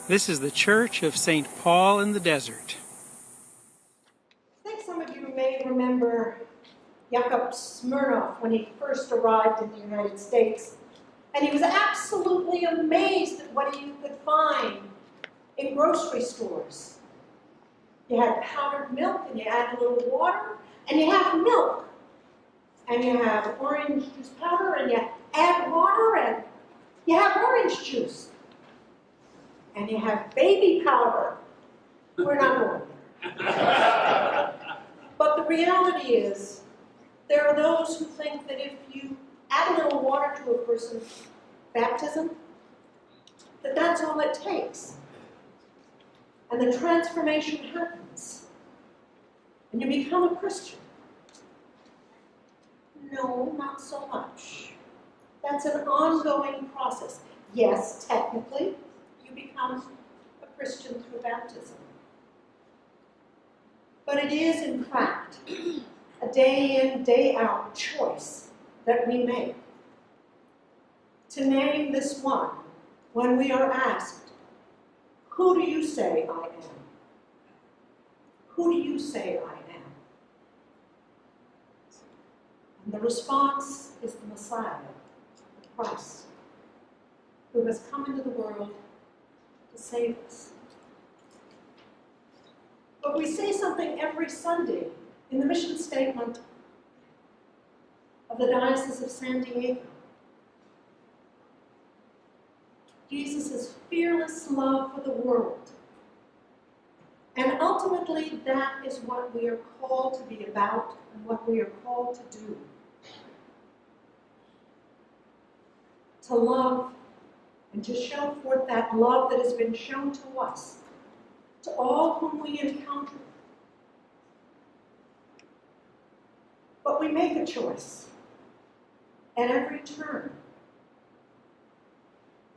This is the Church of St. Paul in the Desert. I think some of you may remember Yakov Smirnoff when he first arrived in the United States. And he was absolutely amazed at what you could find in grocery stores. You had powdered milk, and you add a little water, and you have milk. And you have orange juice powder, and you add water, and you have orange juice. And you have baby powder. We're not going there. But the reality is, there are those who think that if you add a little water to a person's baptism, that that's all it takes. And the transformation happens. And you become a Christian. No, not so much. That's an ongoing process. Yes, technically, you become a Christian through baptism. But it is, in fact, a day in, day out choice that we make to name this one when we are asked, who do you say I am? Who do you say I am? And the response is the Messiah, the Christ, who has come into the world to save us. But we say something every Sunday in the mission statement of the Diocese of San Diego. Jesus' fearless love for the world. And ultimately, that is what we are called to be about and what we are called to do. To love and to show forth that love that has been shown to us, to all whom we encounter. But we make a choice at every turn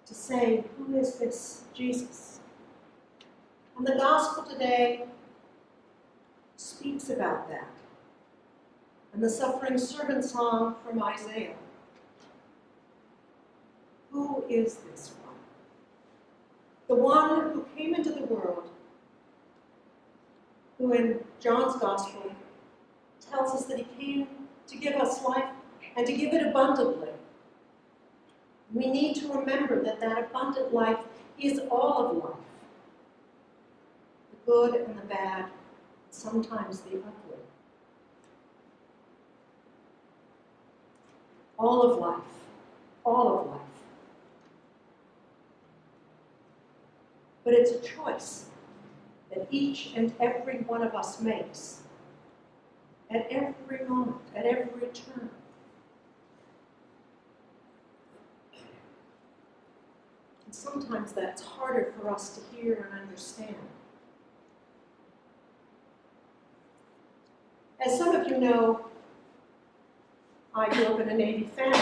to say, who is this Jesus? And the gospel today speaks about that. And the suffering servant song from Isaiah. Who is this one? The one who came into the world, who in John's gospel tells us that he came to give us life and to give it abundantly. We need to remember that that abundant life is all of life. The good and the bad, sometimes the ugly. All of life. All of life. But it's a choice that each and every one of us makes at every moment, at every turn. And sometimes that's harder for us to hear and understand. As some of you know, I grew up in a Navy family.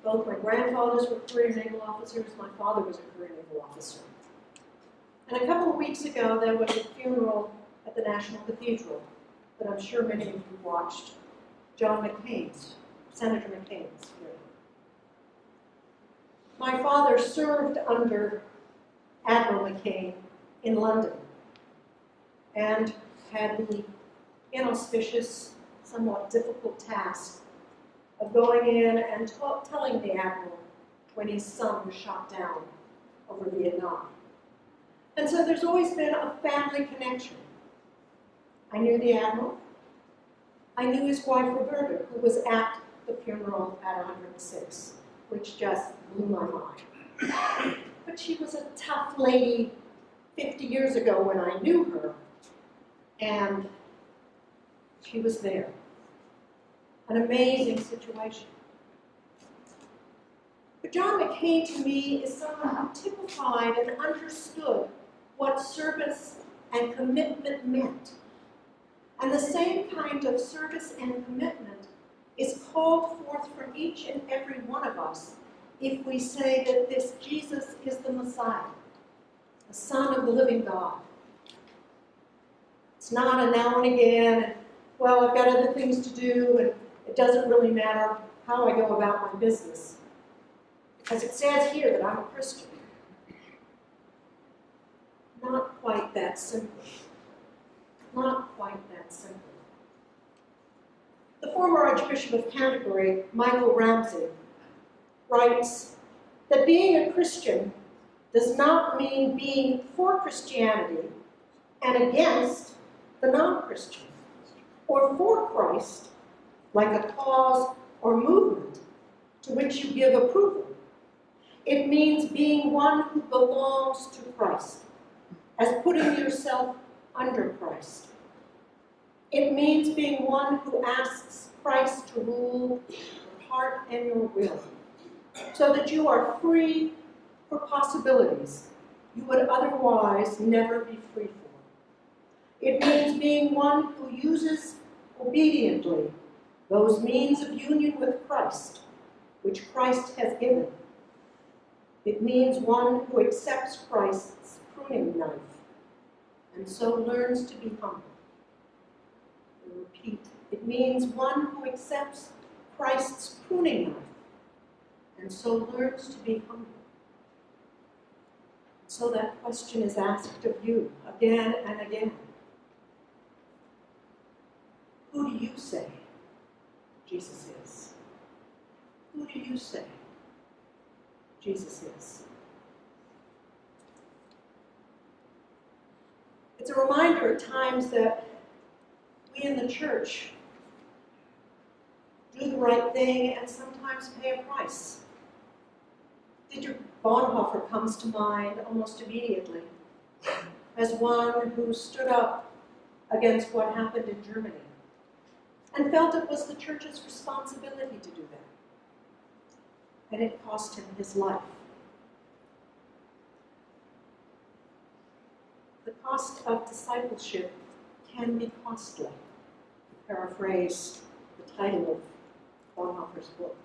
Both my grandfathers were career naval officers, my father was a career naval officer. And a couple of weeks ago, there was a funeral at the National Cathedral that I'm sure many of you watched. John McCain's, Senator McCain's funeral. My father served under Admiral McCain in London and had the inauspicious, somewhat difficult task of going in and telling the Admiral when his son was shot down over Vietnam. And so there's always been a family connection. I knew the Admiral. I knew his wife, Roberta, who was at the funeral at 106, which just blew my mind. But she was a tough lady 50 years ago when I knew her, and she was there. An amazing situation. But John McCain, to me, is someone who typified and understood what service and commitment meant. And the same kind of service and commitment is called forth from each and every one of us if we say that this Jesus is the Messiah, the Son of the living God. It's not a now and again, and, well, I've got other things to do, and it doesn't really matter how I go about my business. Because it says here that I'm a Christian. not quite that simple. Not quite that simple. The former Archbishop of Canterbury, Michael Ramsey, writes that being a Christian does not mean being for Christianity and against the non-Christian, or for Christ, like a cause or movement to which you give approval. It means being one who belongs to Christ, as putting yourself under Christ. It means being one who asks Christ to rule your heart and your will, so that you are free for possibilities you would otherwise never be free for. It means being one who uses obediently those means of union with Christ, which Christ has given. It means one who accepts Christ's pruning knife, and so learns to be humble. I repeat, it means one who accepts Christ's pruning knife, and so learns to be humble. So that question is asked of you again and again. Who do you say Jesus is? Who do you say Jesus is? It's a reminder at times that we in the church do the right thing and sometimes pay a price. Dietrich Bonhoeffer comes to mind almost immediately as one who stood up against what happened in Germany and felt it was the church's responsibility to do that. And it cost him his life. The cost of discipleship can be costly, to paraphrase the title of Bonhoeffer's book.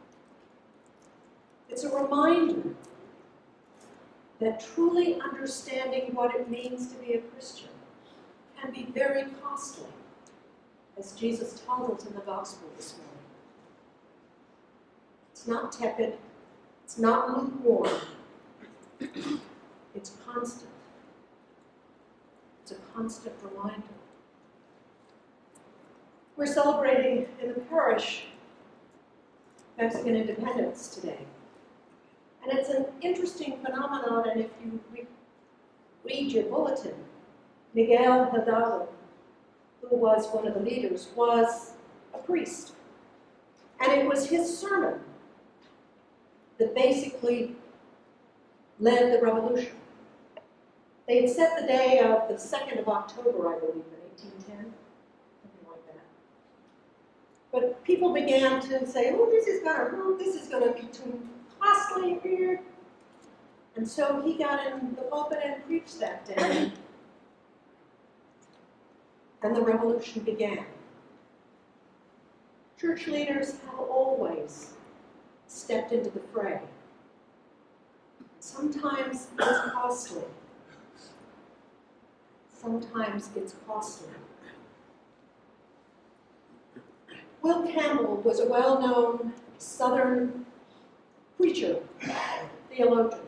It's a reminder that truly understanding what it means to be a Christian can be very costly, as Jesus tells us in the gospel this morning. It's not tepid, it's not lukewarm, it's constant. It's a constant reminder. We're celebrating in the parish Mexican independence today. And it's an interesting phenomenon, and if you read your bulletin, Miguel Hidalgo, who was one of the leaders, was a priest. And it was his sermon that basically led the revolution. They had set the day of the 2nd of October, I believe, in 1810, something like that. But people began to say, oh, this is going to hurt, this is going to be too costly here. And so he got in the pulpit and preached that day. And the revolution began. Church leaders have always stepped into the fray. Sometimes it's costly. Sometimes it's costly. Will Campbell was a well-known Southern preacher, theologian.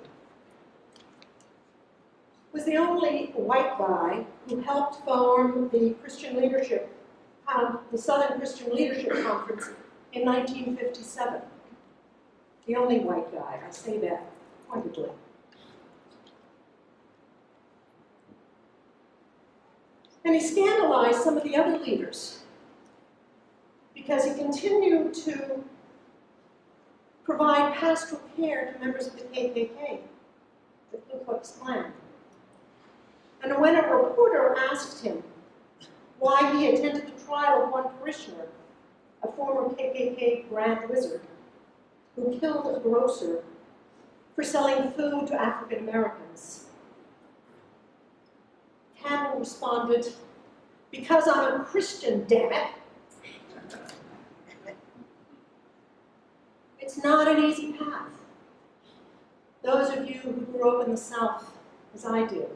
Was the only white guy who helped form the Christian leadership, the Southern Christian Leadership Conference in 1957. The only white guy, I say that pointedly. And he scandalized some of the other leaders because he continued to provide pastoral care to members of the KKK, the Ku Klux Klan. And when a reporter asked him why he attended the trial of one parishioner, a former KKK Grand Wizard, who killed a grocer for selling food to African Americans, Campbell responded, because I'm a Christian, damn it. It's not an easy path. Those of you who grew up in the South, as I did,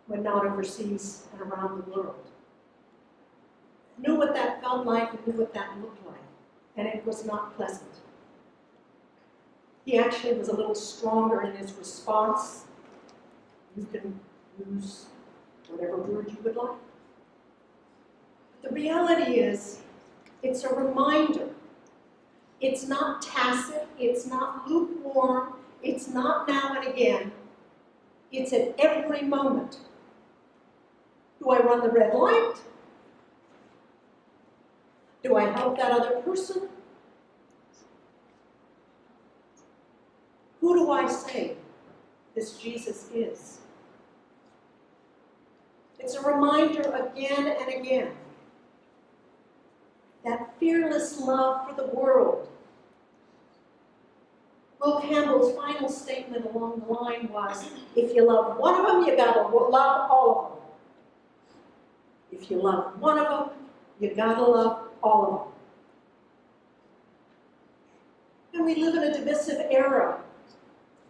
when not overseas and around the world, knew what that felt like and knew what that looked like, and it was not pleasant. He actually was a little stronger in his response. You can Use whatever word you would like. But the reality is, it's a reminder. It's not tacit, it's not lukewarm, it's not now and again. It's at every moment. Do I run the red light? Do I help that other person? Who do I say this Jesus is? It's a reminder again and again. That fearless love for the world. Will Campbell's final statement along the line was, if you love one of them, you gotta love all of them. If you love one of them, you gotta love all of them. And we live in a divisive era.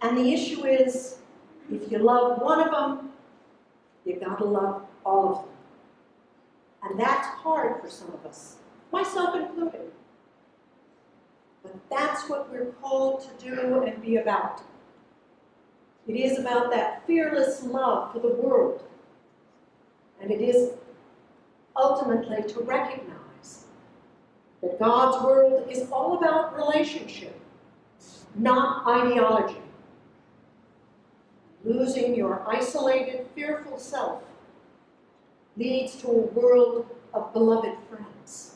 And the issue is, if you love one of them, you gotta love all of them. And that's hard for some of us, myself included. But that's what we're called to do and be about. It is about that fearless love for the world. And it is ultimately to recognize that God's world is all about relationship, not ideology. Losing your isolated, fearful self leads to a world of beloved friends.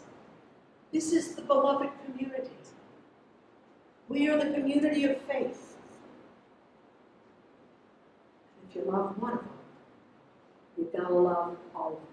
This is the beloved community. We are the community of faith. If you love one of them, you've got to love all of them.